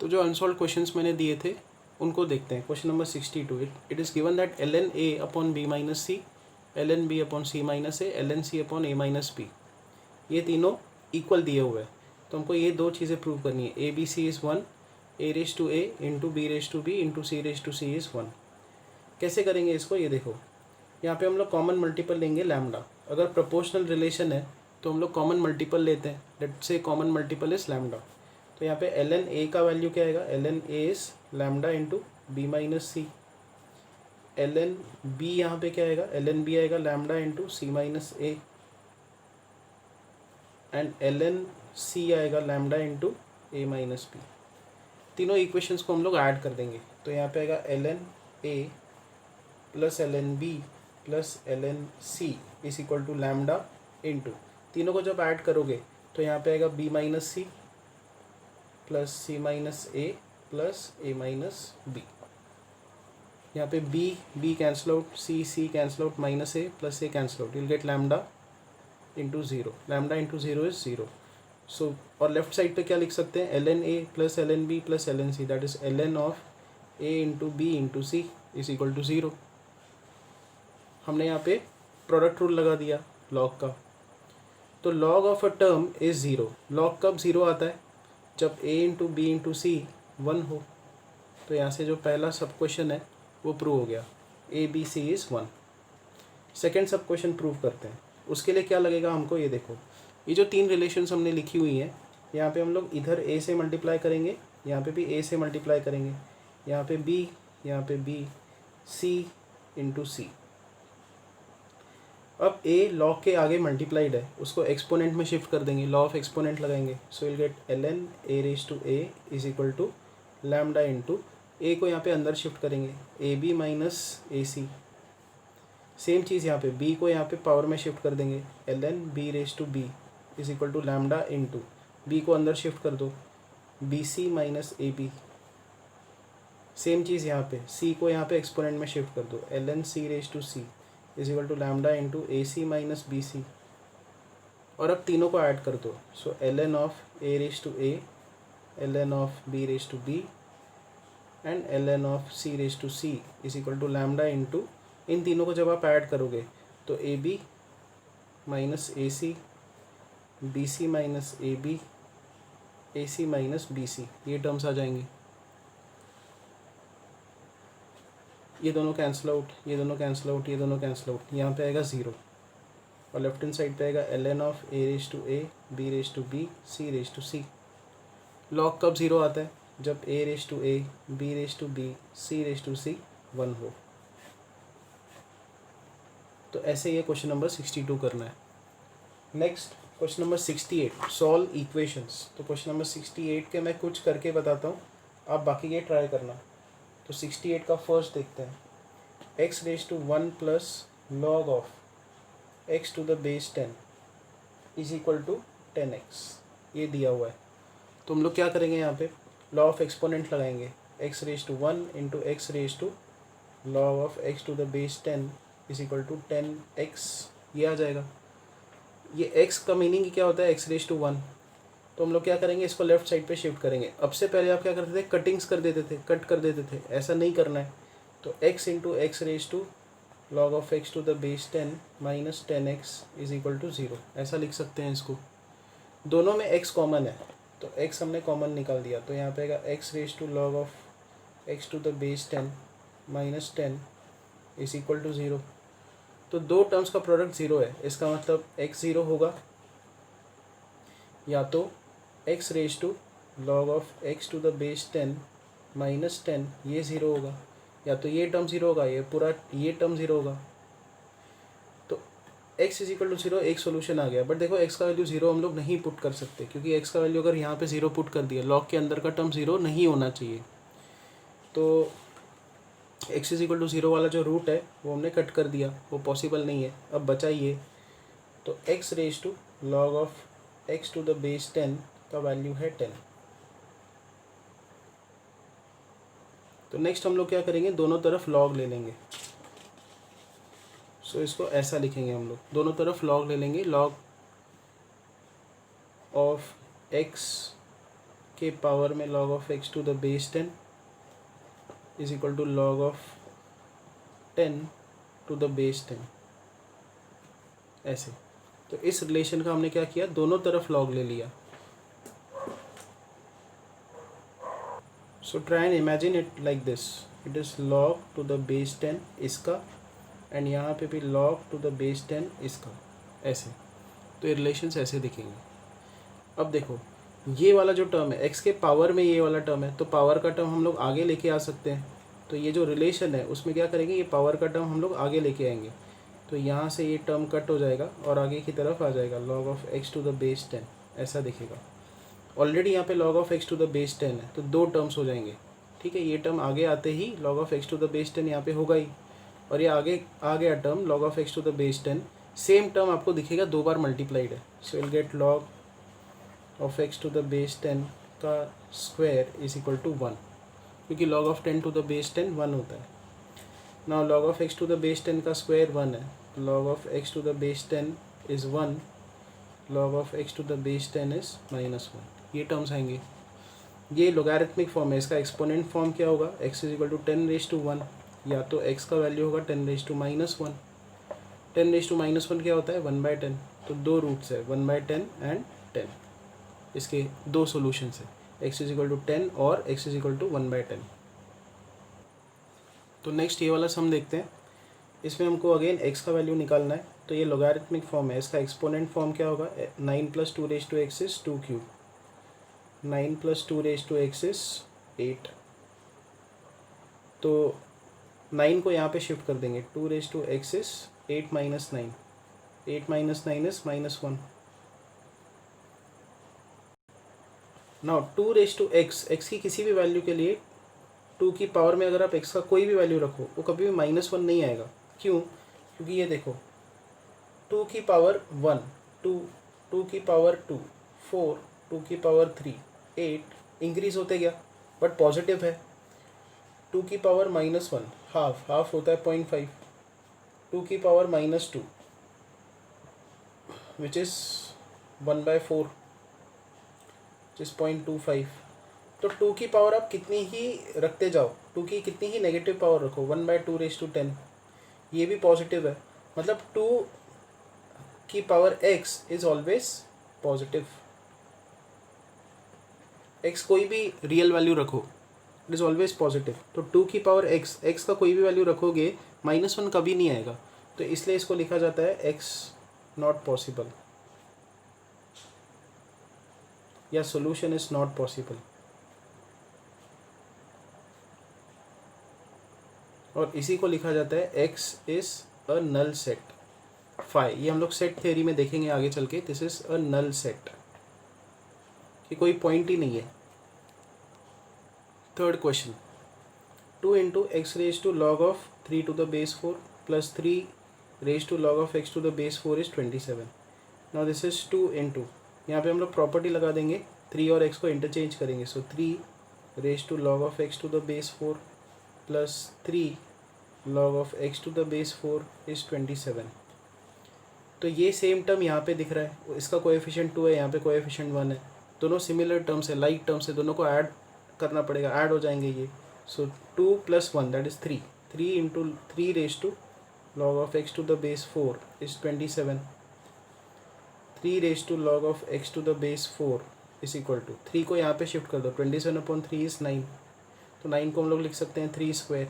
तो जो unsolved questions मैंने दिए थे उनको देखते हैं। Question number 62, it is given that ln a upon b minus c, ln b upon c minus a, ln c upon a minus b, ये तीनों इक्वल दिए हुए हैं। तो हमको ये दो चीज़ें प्रूव करनी है, a b c is 1, a raise to a into b raise to b into c raise to c is 1। कैसे करेंगे इसको, ये देखो, यहाँ पे हम लोग कॉमन मल्टीपल लेंगे लैम्डा। अगर प्रोपोर्शनल रिलेशन है तो हम लोग कॉमन मल्टीपल लेते हैं, let's say common multiple is lambda. तो यहाँ पे ln a का वैल्यू क्या आएगा, ln a is lambda into b minus c. ln b यहाँ पे क्या आएगा, ln b आएगा lambda into c minus a, and ln c आएगा lambda into a minus b. तीनों इक्वेशंस को हम लोग ऐड कर देंगे। तो यहाँ पे आएगा ln a plus ln b plus ln c is equal to lambda into, तीनों को जब ऐड करोगे तो यहाँ पे आएगा b minus C plus C minus A plus A minus B. यहाँ पे b cancel out, c cancel out, minus A plus A cancel out, you'll get lambda into zero, lambda into zero is zero. So और left side पे क्या लिख सकते हैं, ln a plus ln b plus ln c, that is ln of a into b into c is equal to zero. हमने यहाँ पे product rule लगा दिया लॉग का। तो log of a term is zero. Log कब zero आता है, जब a इंटू बी इंटू सी 1 हो। तो यहाँ से जो पहला सब क्वेश्चन है वो प्रूव हो गया, a b c is 1। Second sub question prove करते हैं। उसके लिए क्या लगेगा हमको, ये देखो, ये जो तीन रिलेशंस हमने लिखी हुई हैं, यहाँ पे हम लोग इधर a से मल्टीप्लाई करेंगे, यहाँ पे भी a से मल्टीप्लाई करेंगे, यहाँ पे b, यहाँ पे b, c इंटू सी। अब a लॉग के आगे मल्टीप्लाइड है, उसको एक्सपोनेंट में शिफ्ट कर देंगे, लॉ ऑफ एक्सपोनेंट लगाएंगे। So will get ln a raise to a is equal to lambda into, a को यहाँ पे अंदर शिफ्ट करेंगे, A B minus A C. Same चीज़ यहाँ पे b को यहाँ पे पावर में शिफ्ट कर देंगे, ln b raise to b is equal to lambda into, b को अंदर शिफ्ट कर दो, B C minus A B. Same चीज़ यहाँ पे c को यहाँ पे एक्सपोनेंट में शिफ्ट कर दो, ln c raise to c is equal to lambda into A C minus B C. और अब तीनों को ऐड कर दो, so ln of a raise to a, ln of b raise to b and ln of c raise to c is equal to lambda into, इन तीनों को जब आप ऐड करोगे तो A B minus A C, B C minus A B, A C minus B सी, ये terms आ जाएंगे। ये दोनों कैंसिल आउट, ये दोनों कैंसिल आउट, ये दोनों कैंसिल आउट, यहाँ पे आएगा ज़ीरो। और लेफ्ट हैंड साइड पे आएगा ln of a raise to a, b raise to b, c raise to c। Log कब ज़ीरो आता है, जब a raise to a, b raise to b, c raise to c 1 हो। तो ऐसे ये क्वेश्चन नंबर 62 करना है। Next question number 68, solve equations. तो क्वेश्चन नंबर 68 के मैं कुछ करके बताता हूँ, आप बाकी के ट्राई करना। तो 68 का फर्स्ट देखते हैं, x raise to 1 plus log of x to the base 10 is equal to 10x, ये दिया हुआ है। तो हम लोग क्या करेंगे, यहाँ पे लॉ ऑफ एक्सपोनेंट लगाएंगे, x raise to 1 into x raise to log of x to the base 10 is equal to 10x, ये आ जाएगा। ये x का मीनिंग क्या होता है, x रेज टू 1। तो हम लोग क्या करेंगे, इसको लेफ्ट साइड पे शिफ्ट करेंगे। अब से पहले आप क्या करते थे, कटिंग्स कर देते थे, कट कर देते थे, ऐसा नहीं करना है। तो x into x raise to log of x to the base 10 minus 10x is equal to 0, ऐसा लिख सकते हैं इसको। दोनों में x कॉमन है, तो x हमने कॉमन निकाल दिया। तो यहाँ पे आएगा x raise to log of x to the base 10 minus 10 is equal to 0। तो दो टर्म्स का प्रोडक्ट 0 है, इसका मतलब x 0 होगा, या तो x raise to log of x to the base 10 minus 10 ये 0 होगा, या तो ये टर्म 0 होगा, ये पूरा ये टर्म 0 होगा। तो x इज इक्वल टू 0 एक सोल्यूशन आ गया। बट देखो x का वैल्यू 0 हम लोग नहीं पुट कर सकते, क्योंकि x का वैल्यू अगर यहाँ पे 0 पुट कर दिया, लॉग के अंदर का टर्म 0 नहीं होना चाहिए। तो x इज इक्वल टू 0 वाला जो रूट है वो हमने कट कर दिया, वो पॉसिबल नहीं है। अब बचा ये, तो x raise to log of x to the base 10 का वैल्यू है 10। तो नेक्स्ट हम लोग क्या करेंगे, दोनों तरफ लॉग ले लेंगे। सो इसको ऐसा लिखेंगे हम लोग, दोनों तरफ लॉग ले लेंगे, लॉग ऑफ x के पावर में log of x to the base 10 is equal to log of 10 to the base 10, ऐसे। तो इस रिलेशन का हमने क्या किया, दोनों तरफ log ले लिया। So try and imagine it like this, it is log to the base 10 इसका, एंड यहाँ पे भी log टू द बेस 10 इसका, ऐसे। तो ये रिलेशंस ऐसे दिखेंगे। अब देखो ये वाला जो टर्म है x के पावर में, ये वाला टर्म है, तो पावर का टर्म हम लोग आगे लेके आ सकते हैं। तो ये जो रिलेशन है उसमें क्या करेंगे, ये पावर का टर्म हम लोग आगे लेके आएंगे। तो यहाँ से ये टर्म कट हो जाएगा और आगे की तरफ आ जाएगा log of x to the base 10, ऐसा दिखेगा। ऑलरेडी यहाँ पे log of x to the base 10 है, तो दो टर्म्स हो जाएंगे, ठीक है। ये टर्म आगे आते ही log of x to the base 10 यहाँ पे होगा ही, और ये आगे आ गया term log of x to the base 10, same term आपको दिखेगा दो बार मल्टीप्लाइड है। So will get log of x to the base 10 का स्क्वायर इज इक्वल टू 1, क्योंकि log of 10 to the base 10 1 होता है। Now log of x to the base 10 का स्क्वायर 1 है, log of x to the base 10 is 1, log of x to the base 10 is -1। ये terms आएंगे। ये logarithmic form है, इसका एक्सपोनेंट फॉर्म क्या होगा, x इज इक्वल टू 10⁻⁴, या तो x का वैल्यू होगा 10⁻⁻1। 10⁻⁻1 क्या होता है, 1/10। तो दो रूट्स है, 1/10 एंड 10। इसके दो सॉल्यूशंस है, x इज इक्वल टू 10 और x इज इक्वल टू 1/10। तो नेक्स्ट ये वाला सम देखते हैं। इसमें हमको अगेन x का वैल्यू निकालना है। तो ये लोगैरिथमिक फॉर्म है, इसका एक्सपोनेंट फॉर्म क्या होगा, 9 + 2⁻x इज 2³ 9 + 2⁻x इज 8। तो 9 को यहाँ पे शिफ्ट कर देंगे, 2⁻x is 8 - 9, 8 - 9 is -1। Now 2⁻x, x की किसी भी वैल्यू के लिए 2 की पावर में अगर आप x का कोई भी वैल्यू रखो वो कभी भी -1 नहीं आएगा। क्यों, क्योंकि ये देखो 2 की पावर 1 2, 2 की पावर 2 4, 2 की पावर 3 8 इंक्रीज होते गया, बट पॉजिटिव है। 2 की पावर -1 हाफ होता है 0.5, 2 की power -2 which is 1/4 which is 0.25। तो 2 की पावर आप कितनी ही रखते जाओ, 2 की कितनी ही नेगेटिव पावर रखो, 1/2⁻10, ये भी पॉजिटिव है। मतलब 2 की power x is always positive. x कोई भी रियल वैल्यू रखो, इट इज़ ऑलवेज पॉजिटिव। तो 2 की पावर x का कोई भी वैल्यू रखोगे -1 कभी नहीं आएगा। तो इसलिए इसको लिखा जाता है x नॉट पॉसिबल, या सोल्यूशन इज नॉट पॉसिबल। और इसी को लिखा जाता है x is a null set. फाई, ये हम लोग सेट थ्योरी में देखेंगे आगे चल के, this is a null set, कि कोई पॉइंट ही नहीं है। Third question, 2 × x⁻log of 3 to the base 4 plus 3 log of x to the base 4 is 27। Now this is 2 × यहाँ पे हम लोग प्रॉपर्टी लगा देंगे, 3 और x को इंटरचेंज करेंगे। सो 3 log of x to the base 4 plus 3 log of x to the base 4 is 27। तो ये सेम टर्म यहाँ पे दिख रहा है, इसका कोएफिशिएंट 2 है, यहाँ पे कोएफिशिएंट 1 है। दोनों सिमिलर टर्म्स है, लाइक टर्म्स है, दोनों को ऐड करना पड़ेगा, ऐड हो जाएंगे ये। सो 2 + 1 that is 3, 3 × 3 log of x to the base 4 is 27। 3 log of x to the base 4 is equal to 3 को यहाँ पे शिफ्ट कर दो, 27/3 इज 9। तो 9 को हम लोग लिख सकते हैं 3²।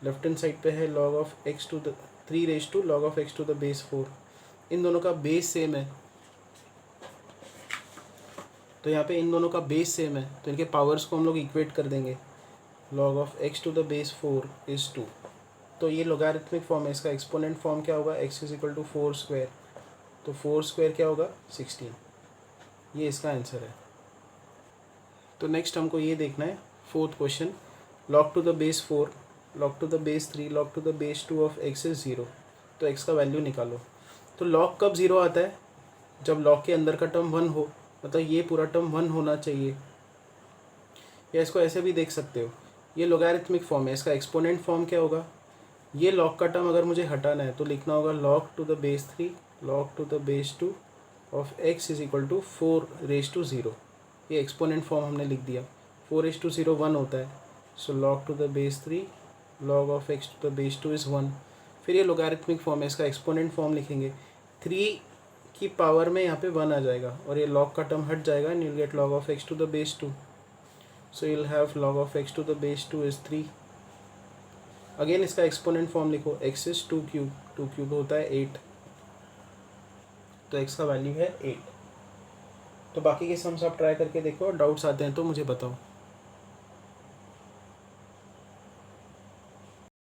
लेफ्ट हैंड साइड पे है log of x to the 3 log of x to the base 4। इन दोनों का बेस सेम है, तो यहाँ पे इन दोनों का बेस सेम है, तो इनके पावर्स को हम लोग इक्वेट कर देंगे। log of x to the base 4 is 2। तो ये लोगैरिथमिक फॉर्म है, इसका एक्सपोनेंट फॉर्म क्या होगा, x इज इक्वल टू 4²। तो 4² क्या होगा, 16। ये इसका आंसर है। तो नेक्स्ट हमको ये देखना है fourth question, log to the base 4 log to the base 3 log to the base 2 of x is 0। तो x का वैल्यू निकालो। तो log कब 0 आता है, जब log के अंदर का टर्म 1 हो, मतलब ये पूरा टर्म 1 होना चाहिए। या इसको ऐसे भी देख सकते हो, ये लोगैरिथमिक फॉर्म है, इसका एक्सपोनेंट फॉर्म क्या होगा, ये log का टर्म अगर मुझे हटाना है तो लिखना होगा log to the base 3 log to the base 2 of x is equal to 4⁻0। ये एक्सपोनेंट फॉर्म हमने लिख दिया। 4:0 1 होता है, so log to the base 3 log of x to the base 2 is 1। फिर ये लोगारिथमिक फॉर्म है, इसका एक्सपोनेंट फॉर्म लिखेंगे। 3 की पावर में यहाँ पे 1 आ जाएगा और ये log का टर्म हट जाएगा and you'll get log of x to the base 2। So you'll have log of x to the base 2 is 3। Again इसका एक्सपोनेंट फॉर्म लिखो, x इज़ 2 क्यूब, 2 क्यूब होता है 8, तो x का वैल्यू है 8। तो बाकी के सम्स आप ट्राई करके देखो, डाउट्स आते हैं तो मुझे बताओ।